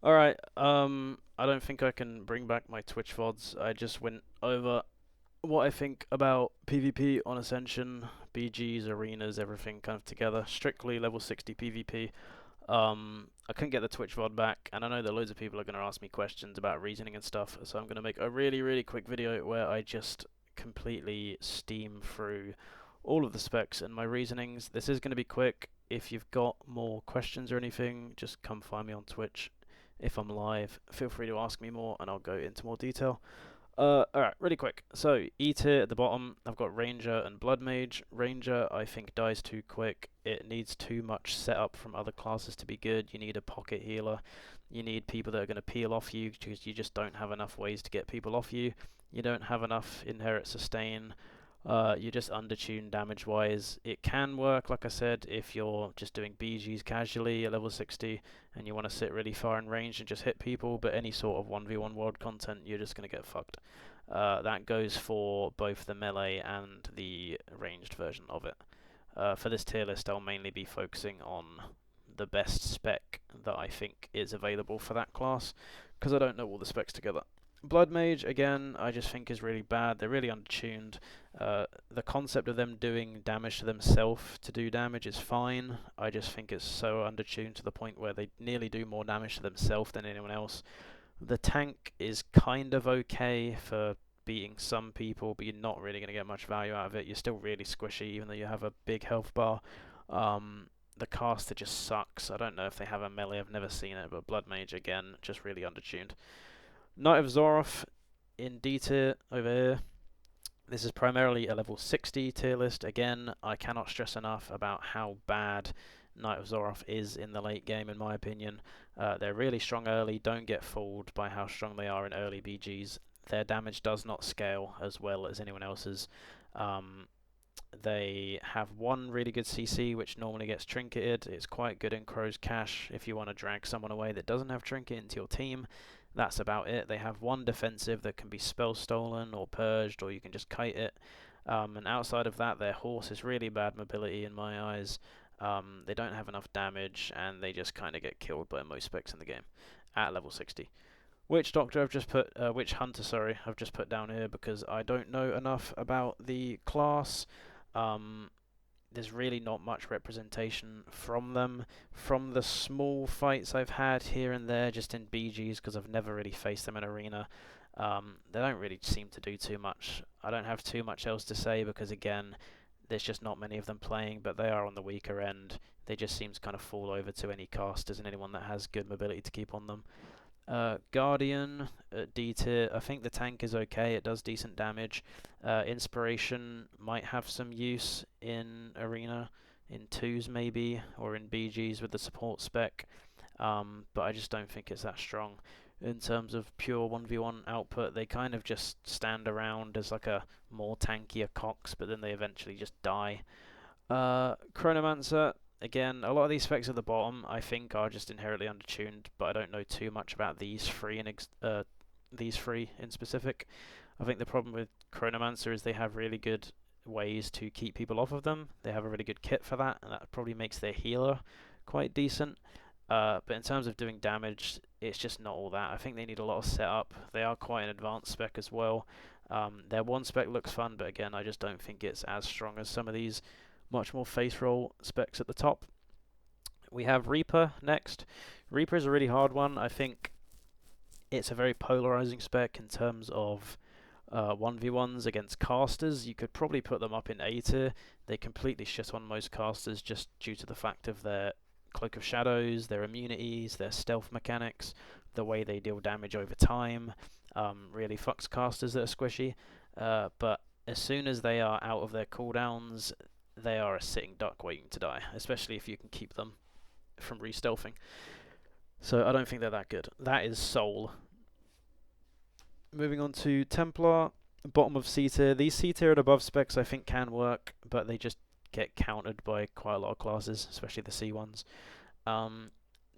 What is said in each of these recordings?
Alright, I don't think I can bring back my Twitch VODs. I just went over what I think about PvP on Ascension, BGs, arenas, everything kind of together. Strictly level 60 PvP. I couldn't get the Twitch VOD back, and I know that loads of people are going to ask me questions about reasoning and stuff, so I'm going to make a really, really quick video where I just completely steam through all of the specs and my reasonings. This is going to be quick. If you've got more questions or anything, just come find me on Twitch. If I'm live, feel free to ask me more and I'll go into more detail. Alright, really quick. So, E tier at the bottom, I've got Ranger and Bloodmage. Ranger, I think, dies too quick. It needs too much setup from other classes to be good. You need a pocket healer. You need people that are going to peel off you because you just don't have enough ways to get people off you. You don't have enough inherit sustain. You're just undertuned damage wise. It can work, like I said, if you're just doing BGs casually at level 60 and you want to sit really far in range and just hit people, but any sort of 1v1 world content, you're just going to get fucked. That goes for both the melee and the ranged version of it. For this tier list, I'll mainly be focusing on the best spec that I think is available for that class, because I don't know all the specs together. Bloodmage, again, I just think is really bad. They're really untuned. The concept of them doing damage to themselves to do damage is fine. I just think it's so undertuned to the point where they nearly do more damage to themselves than anyone else. The tank is kind of okay for beating some people, but you're not really going to get much value out of it. You're still really squishy, even though you have a big health bar. The caster just sucks. I don't know if they have a melee, I've never seen it, but Bloodmage, again, just really undertuned. Knight of Xoroth in D tier over here. This is primarily a level 60 tier list. Again, I cannot stress enough about how bad Knight of Xoroth is in the late game, in my opinion. They're really strong early. Don't get fooled by how strong they are in early BGs. Their damage does not scale as well as anyone else's. They have one really good CC, which normally gets trinketed. It's quite good in Crow's Cache if you want to drag someone away that doesn't have trinket into your team. That's about it. They have one defensive that can be spell stolen or purged, or you can just kite it. And outside of that, their horse is really bad mobility in my eyes. They don't have enough damage, and they just kind of get killed by most specs in the game at level 60. Witch Doctor I've just put, Witch Hunter, sorry, I've just put down here because I don't know enough about the class. Um, there's really not much representation from them. From the small fights I've had here and there, just in BGs, because I've never really faced them in arena, they don't really seem to do too much. I don't have too much else to say because, again, there's just not many of them playing, but they are on the weaker end. They just seem to kind of fall over to any casters and anyone that has good mobility to keep on them. Guardian at D tier, I think the tank is okay, it does decent damage. Inspiration might have some use in Arena, in 2s maybe, or in BGs with the support spec, but I just don't think it's that strong. In terms of pure 1v1 output, they kind of just stand around as like a more tankier Cox, but then they eventually just die. Chronomancer, again, a lot of these specs at the bottom I think are just inherently undertuned, but I don't know too much about these three in specific. I think the problem with Chronomancer is they have really good ways to keep people off of them. They have a really good kit for that, and that probably makes their healer quite decent. But in terms of doing damage, it's just not all that. I think they need a lot of setup. They are quite an advanced spec as well. Their one spec looks fun, but again, I just don't think it's as strong as some of these much more face roll specs at the top. We have Reaper next. Reaper is a really hard one. I think it's a very polarizing spec in terms of 1v1s against casters. You could probably put them up in A tier. They completely shit on most casters just due to the fact of their Cloak of Shadows, their immunities, their stealth mechanics, the way they deal damage over time. Really fucks casters that are squishy. But as soon as they are out of their cooldowns, they are a sitting duck waiting to die, especially if you can keep them from re-stealthing. So I don't think they're that good. That is Soul. Moving on to Templar, bottom of C tier. These C tier and above specs I think can work, but they just get countered by quite a lot of classes, especially the C ones.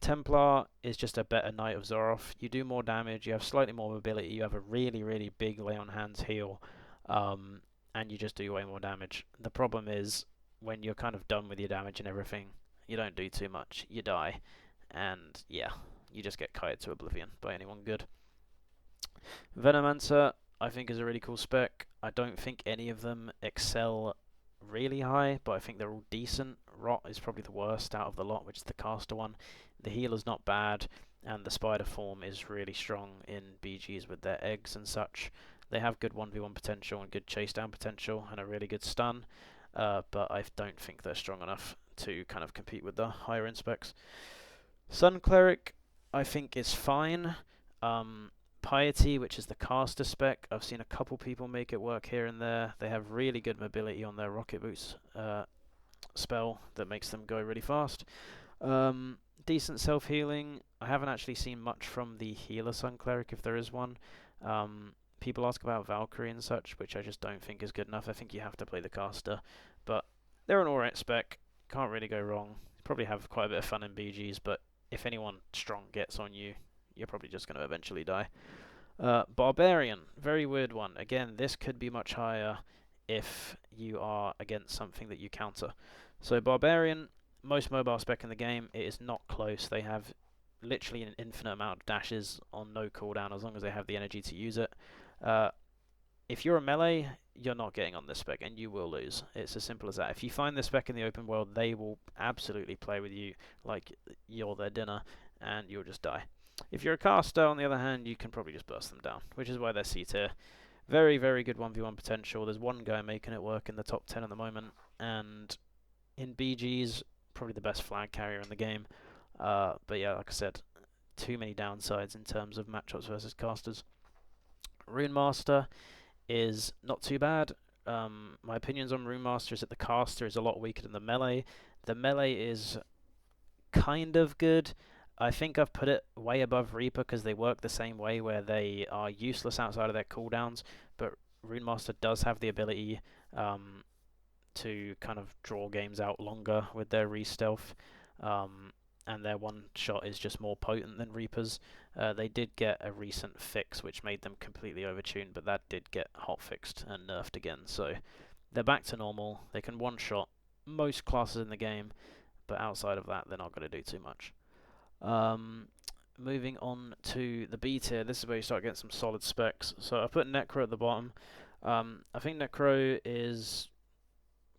Templar is just a better Knight of Xoroth. You do more damage, you have slightly more mobility, you have a really, really big lay on hands heal, and you just do way more damage. The problem is, when you're kind of done with your damage and everything, you don't do too much, you die, and yeah, you just get kited to oblivion by anyone good. Venomancer, I think, is a really cool spec. I don't think any of them excel really high, but I think they're all decent. Rot is probably the worst out of the lot, which is the caster one. The healer's not bad, and the spider form is really strong in BGs with their eggs and such. They have good 1v1 potential and good chase down potential and a really good stun, but I don't think they're strong enough to kind of compete with the higher end specs. Sun Cleric, I think, is fine. Piety, which is the caster spec, I've seen a couple people make it work here and there. They have really good mobility on their Rocket Boots spell that makes them go really fast. Decent self-healing. I haven't actually seen much from the healer Sun Cleric, if there is one. People ask about Valkyrie and such, which I just don't think is good enough. I think you have to play the caster, but they're an alright spec. Can't really go wrong. Probably have quite a bit of fun in BGs, but if anyone strong gets on you, you're probably just going to eventually die. Barbarian, very weird one. Again, this could be much higher if you are against something that you counter. So Barbarian, most mobile spec in the game, it is not close. They have literally an infinite amount of dashes on no cooldown as long as they have the energy to use it. If you're a melee, you're not getting on this spec and you will lose. It's as simple as that. If you find this spec in the open world, they will absolutely play with you like you're their dinner and you'll just die. If you're a caster, on the other hand, you can probably just burst them down, which is why they're C tier. Very, very good 1v1 potential. There's one guy making it work in the top 10 at the moment, and in BGs, probably the best flag carrier in the game. But yeah, like I said, too many downsides in terms of matchups versus casters. Runemaster is not too bad. My opinions on Runemaster is that the caster is a lot weaker than the melee. The melee is kind of good. I think I've put it way above Reaper because they work the same way, where they are useless outside of their cooldowns, but Runemaster does have the ability to kind of draw games out longer with their re-stealth, and their one shot is just more potent than Reaper's. They did get a recent fix which made them completely overtuned, but that did get hotfixed and nerfed again, so they're back to normal. They can one-shot most classes in the game, but outside of that, they're not going to do too much. Moving on to the B tier, this is where you start getting some solid specs. So I put Necro at the bottom. I think Necro is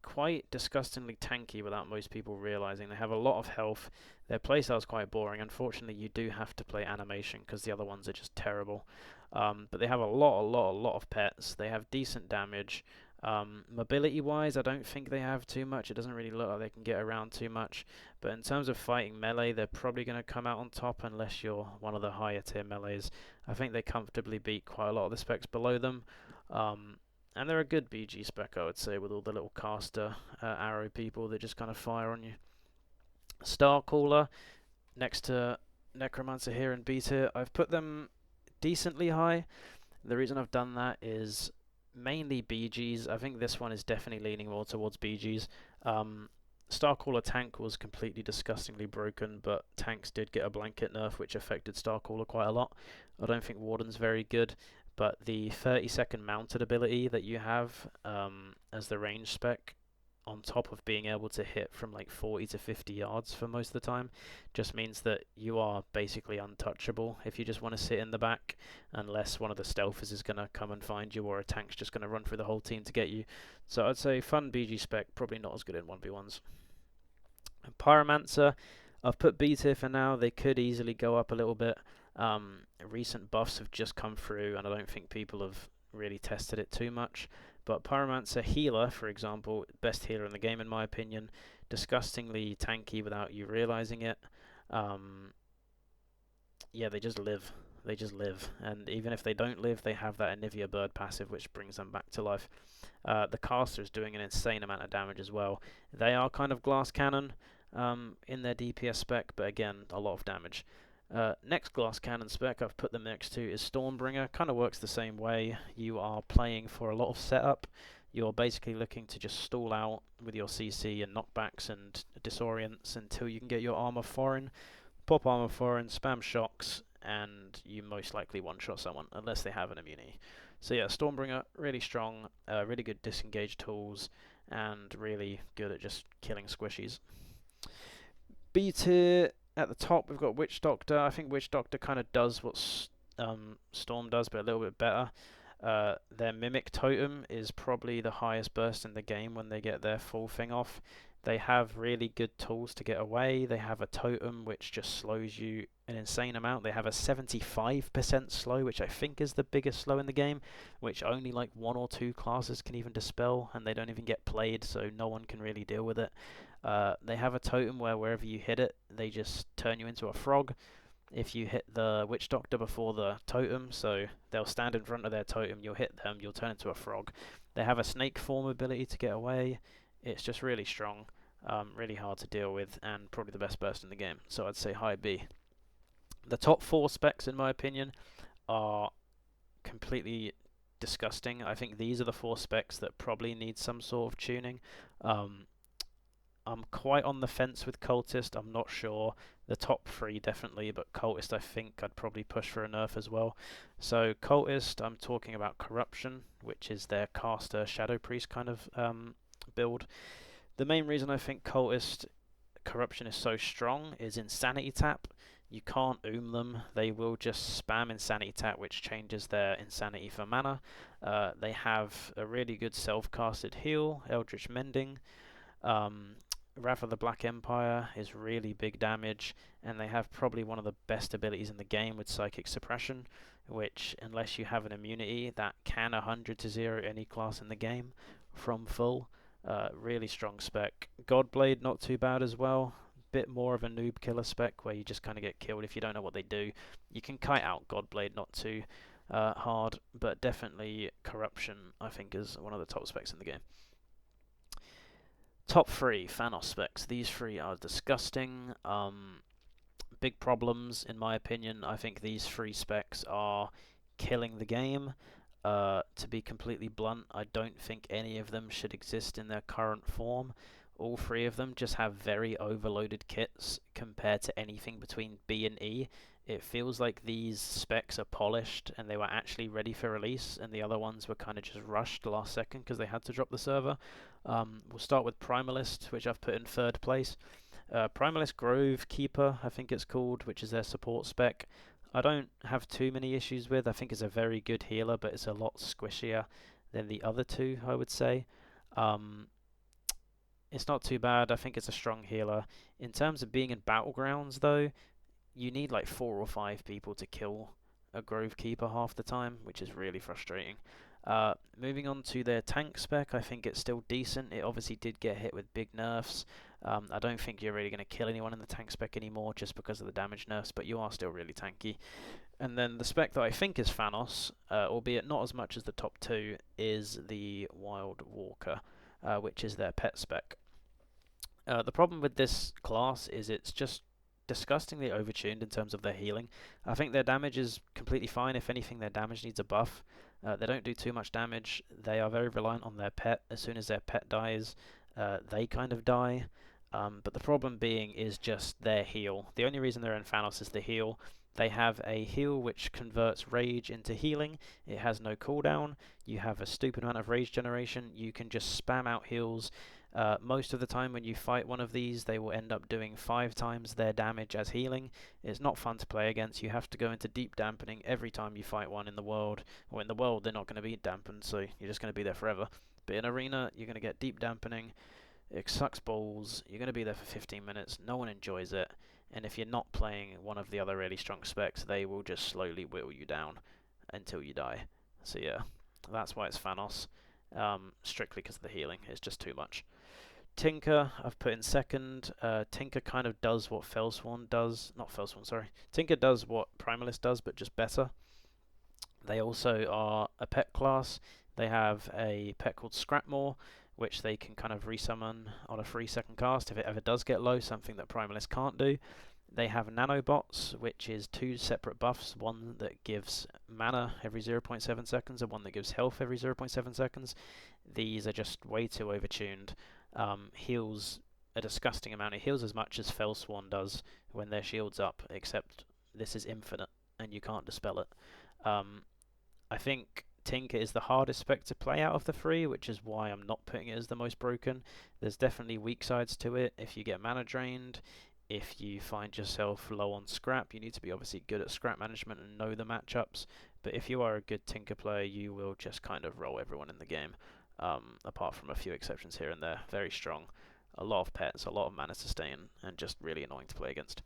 quite disgustingly tanky without most people realizing. They have a lot of health. Their playstyle is quite boring. Unfortunately, you do have to play animation because the other ones are just terrible. But they have a lot of pets. They have decent damage. Mobility-wise, I don't think they have too much. It doesn't really look like they can get around too much. But in terms of fighting melee, they're probably going to come out on top unless you're one of the higher tier melees. I think they comfortably beat quite a lot of the specs below them. And they're a good BG spec, I would say, with all the little caster arrow people that just kind of fire on you. Starcaller, next to Necromancer here in B tier, I've put them decently high. The reason I've done that is mainly BGs. I think this one is definitely leaning more towards BGs. Starcaller tank was completely disgustingly broken, but tanks did get a blanket nerf which affected Starcaller quite a lot. I don't think Warden's very good, but the 30-second mounted ability that you have as the range spec, on top of being able to hit from like 40 to 50 yards for most of the time, just means that you are basically untouchable if you just want to sit in the back, unless one of the stealthers is going to come and find you or a tank's just going to run through the whole team to get you. So I'd say fun BG spec, probably not as good in 1v1s. Pyromancer, I've put B tier for now. They could easily go up a little bit. Recent buffs have just come through and I don't think people have really tested it too much. But Pyromancer healer, for example, best healer in the game in my opinion, disgustingly tanky without you realizing it. Yeah, they just live. They just live. And even if they don't live, they have that Anivia bird passive which brings them back to life. The caster is doing an insane amount of damage as well. They are kind of glass cannon in their DPS spec, but again, a lot of damage. Next glass cannon spec I've put them next to is Stormbringer. Kind of works the same way. You are playing for a lot of setup. You're basically looking to just stall out with your CC and knockbacks and disorients until you can get your armor foreign. Pop armor foreign, spam shocks, and you most likely one-shot someone, unless they have an immunity. So yeah, Stormbringer, really strong, really good disengage tools, and really good at just killing squishies. B tier, At the top, we've got Witch Doctor. I think Witch Doctor kind of does what Storm does, but a little bit better. Their Mimic Totem is probably the highest burst in the game when they get their full thing off. They have really good tools to get away. They have a totem which just slows you an insane amount. They have a 75% slow, which I think is the biggest slow in the game, which only like 1 or 2 classes can even dispel, and they don't even get played, so no one can really deal with it. They have a totem where wherever you hit it, they just turn you into a frog. If you hit the Witch Doctor before the totem, so they'll stand in front of their totem, you'll hit them, you'll turn into a frog. They have a snake form ability to get away. It's just really strong, really hard to deal with, and probably the best burst in the game. So I'd say high B. The top 4 specs, in my opinion, are completely disgusting. I think these are the 4 specs that probably need some sort of tuning. I'm quite on the fence with Cultist. I'm not sure. The top 3 definitely, but Cultist I think I'd probably push for a nerf as well. So Cultist, I'm talking about Corruption, which is their caster Shadow Priest kind of build. The main reason I think Cultist Corruption is so strong is Insanity Tap. You can't them. They will just spam Insanity Tap, which changes their Insanity for mana. They have a really good self-casted heal, Eldritch Mending. Wrath of the Black Empire is really big damage, and they have probably one of the best abilities in the game with Psychic Suppression, which, unless you have an immunity, that can 100 to 0 any class in the game from full. Really strong spec. Godblade, not too bad as well. Bit more of a noob killer spec where you just kind of get killed if you don't know what they do. You can kite out Godblade, not too hard, but definitely Corruption, I think, is one of the top specs in the game. Top 3 Thanos specs. These 3 are disgusting. Big problems, in my opinion. I think these 3 specs are killing the game. To be completely blunt, I don't think any of them should exist in their current form. All 3 of them just have very overloaded kits compared to anything between B and E. It feels like these specs are polished and they were actually ready for release, and the other ones were kind of just rushed last second because they had to drop the server. We'll start with Primalist, which I've put in 3rd place. Primalist Grove Keeper, I think it's called, which is their support spec. I don't have too many issues with. I think it's a very good healer, but it's a lot squishier than the other 2, I would say. It's not too bad. I think it's a strong healer. In terms of being in Battlegrounds, though, you need like 4 or 5 people to kill a Grove Keeper half the time, which is really frustrating. Moving on to their tank spec, I think it's still decent. It obviously did get hit with big nerfs. I don't think you're really going to kill anyone in the tank spec anymore just because of the damage nerfs, but you are still really tanky. And then the spec that I think is Thanos, albeit not as much as the top 2, is the Wild Walker, which is their pet spec. The problem with this class is it's just disgustingly overtuned in terms of their healing. I think their damage is completely fine. If anything, their damage needs a buff. They don't do too much damage. They are very reliant on their pet. As soon as their pet dies, they kind of die. But the problem being is just their heal. The only reason they're in Thanos is the heal. They have a heal which converts rage into healing. It has no cooldown. You have a stupid amount of rage generation. You can just spam out heals. Most of the time when you fight one of these, they will end up doing 5 times their damage as healing. It's not fun to play against. You have to go into deep dampening every time you fight one in the world. Or in the world, they're not going to be dampened, so you're just going to be there forever. But in arena, you're going to get deep dampening. It sucks balls. You're going to be there for 15 minutes. No one enjoys it. And if you're not playing one of the other really strong specs, they will just slowly whittle you down until you die. So yeah, that's why it's Thanos. Strictly because of the healing. It's just too much. Tinker, I've put in 2nd. Tinker kind of does what Felsworn does. Not Felsworn, sorry. Tinker does what Primalist does, but just better. They also are a pet class. They have a pet called Scrapmore, which they can kind of resummon on a 3-second cast if it ever does get low, something that Primalist can't do. They have Nanobots, which is 2 separate buffs, one that gives mana every 0.7 seconds and one that gives health every 0.7 seconds. These are just way too overtuned. Heals a disgusting amount. It heals as much as Felsworn does when their shield's up, except this is infinite and you can't dispel it. I think Tinker is the hardest spec to play out of the 3, which is why I'm not putting it as the most broken. There's definitely weak sides to it. If you get mana drained, if you find yourself low on scrap, you need to be obviously good at scrap management and know the matchups. But if you are a good Tinker player, you will just kind of roll everyone in the game, apart from a few exceptions here and there. Very strong. A lot of pets, a lot of mana sustain, and just really annoying to play against.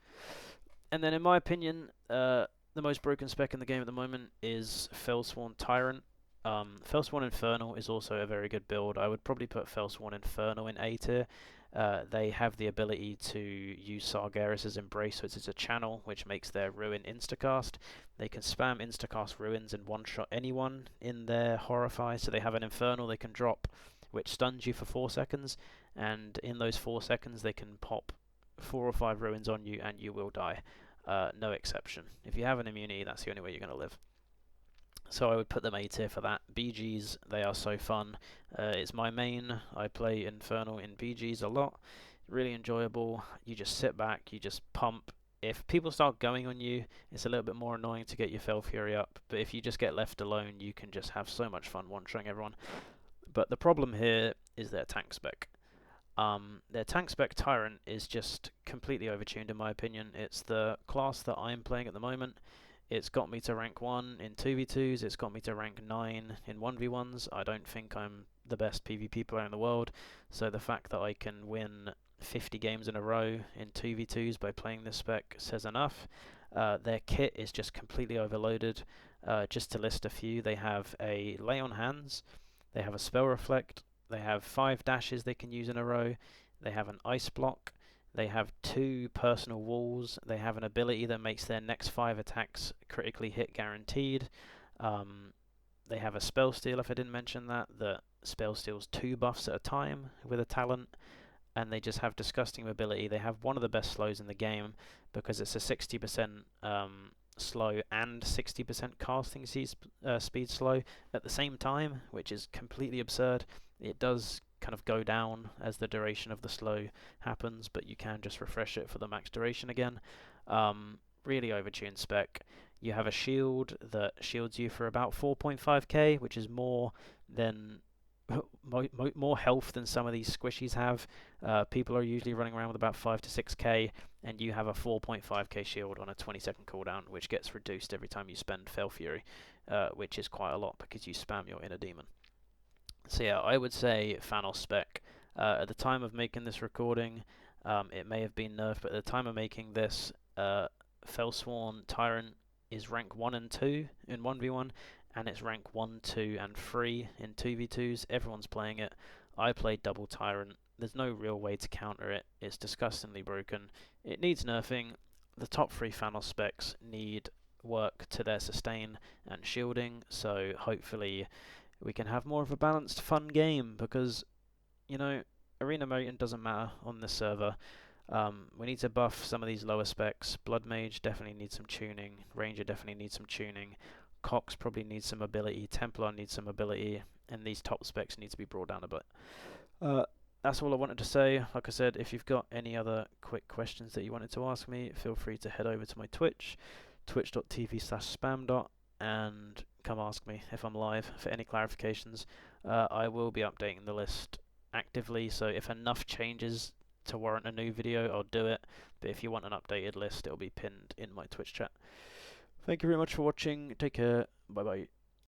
And then in my opinion, the most broken spec in the game at the moment is Felsworn Tyrant. Felsworn Infernal is also a very good build. I would probably put Felsworn Infernal in A tier. They have the ability to use Sargeras' Embrace, so it's a channel which makes their Ruin instacast. They can spam instacast Ruins and one-shot anyone in their Horrify, so they have an Infernal they can drop which stuns you for 4 seconds, and in those 4 seconds they can pop 4 or 5 Ruins on you and you will die. No exception. If you have an immunity, that's the only way you're going to live. So I would put them A tier for that. BGs, they are so fun. It's my main. I play Infernal in BGs a lot. Really enjoyable. You just sit back, you just pump. If people start going on you, it's a little bit more annoying to get your Fel Fury up. But if you just get left alone, you can just have so much fun one-shotting everyone. But the problem here is their tank spec. Their tank spec Tyrant is just completely overtuned in my opinion. It's the class that I'm playing at the moment. It's got me to rank 1 in 2v2s, it's got me to rank 9 in 1v1s. I don't think I'm the best PvP player in the world, so the fact that I can win 50 games in a row in 2v2s by playing this spec says enough. Their kit is just completely overloaded. Just to list a few, they have a Lay on Hands, they have a Spell Reflect, they have 5 dashes they can use in a row, they have an Ice Block, they have 2 personal walls, they have an ability that makes their next 5 attacks critically hit guaranteed. They have a Spell Steal, if I didn't mention that Spell Steals 2 buffs at a time with a talent, and they just have disgusting mobility. They have one of the best slows in the game because it's a 60% slow and 60% casting speed slow at the same time, which is completely absurd. It does kind of go down as the duration of the slow happens, but you can just refresh it for the max duration again. Really overtuned spec. You have a shield that shields you for about 4.5k, which is more than more health than some of these squishies have. People are usually running around with about 5 to 6k, and you have a 4.5k shield on a 20-second cooldown, which gets reduced every time you spend Fel Fury, which is quite a lot because you spam your inner demon. So yeah, I would say Thanos spec. At the time of making this recording, it may have been nerfed, but at the time of making this, Felsworn Tyrant is rank 1 and 2 in 1v1, and it's rank 1, 2, and 3 in 2v2s. Everyone's playing it. I played double Tyrant. There's no real way to counter it. It's disgustingly broken. It needs nerfing. The top 3 Thanos specs need work to their sustain and shielding, so hopefully we can have more of a balanced, fun game, because, you know, arena mode doesn't matter on this server. We need to buff some of these lower specs. Bloodmage definitely needs some tuning. Ranger definitely needs some tuning. Cox probably needs some ability. Templar needs some ability. And these top specs need to be brought down a bit. That's all I wanted to say. Like I said, if you've got any other quick questions that you wanted to ask me, feel free to head over to my Twitch, twitch.tv/spamdot, and come ask me if I'm live for any clarifications. I will be updating the list actively, so if enough changes to warrant a new video, I'll do it. But if you want an updated list, it'll be pinned in my Twitch chat. Thank you very much for watching. Take care. Bye bye.